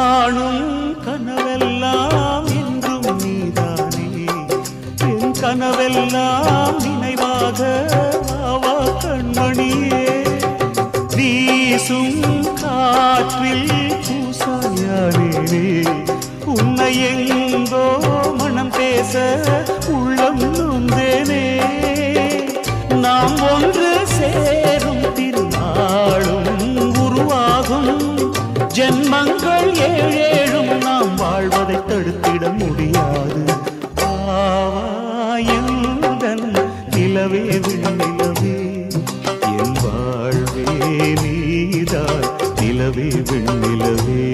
காணும் கனவெல்லாம் என்றும் நீதானே என் கனவெல்லாம் நினைவாக வாவா கண்மணியே வீசும் காற்றில் பூசாயானே உன்னை எங்கோ மனம் பேச உள்ளம் நொந்தேனே நாம் ஒன்று சேரும் திருநாளும் உருவாகும் ஜென்மங்கள் ஏழேழும் நாம் வாழ்வதை தடுத்திட முடியாது ஆவாயுடன் நிலவே விண்ணிலவே என் வாழ்வே நீதான் நிலவே விண்ணிலவே